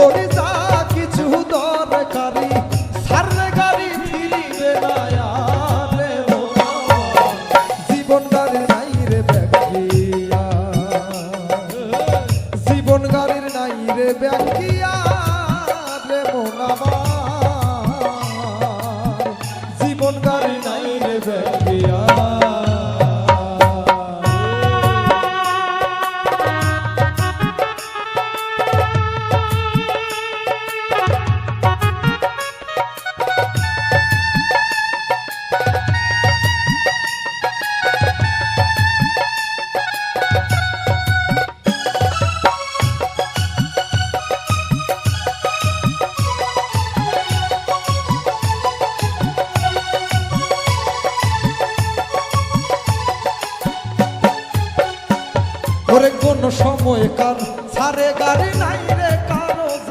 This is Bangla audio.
করি যা কিছু দরকারি সারলে গাড়ি ফিরিবে না আর রে মোনা জীবন গাড়ির নাই রে ব্যাগিয়া জীবন গাড়ির নাই রে ব্যাগিয়া রে মোনা জীবন গাড়ি নাই রে ব্যাগিয়া ওরে কোন সময়কার সারে গাড়ি না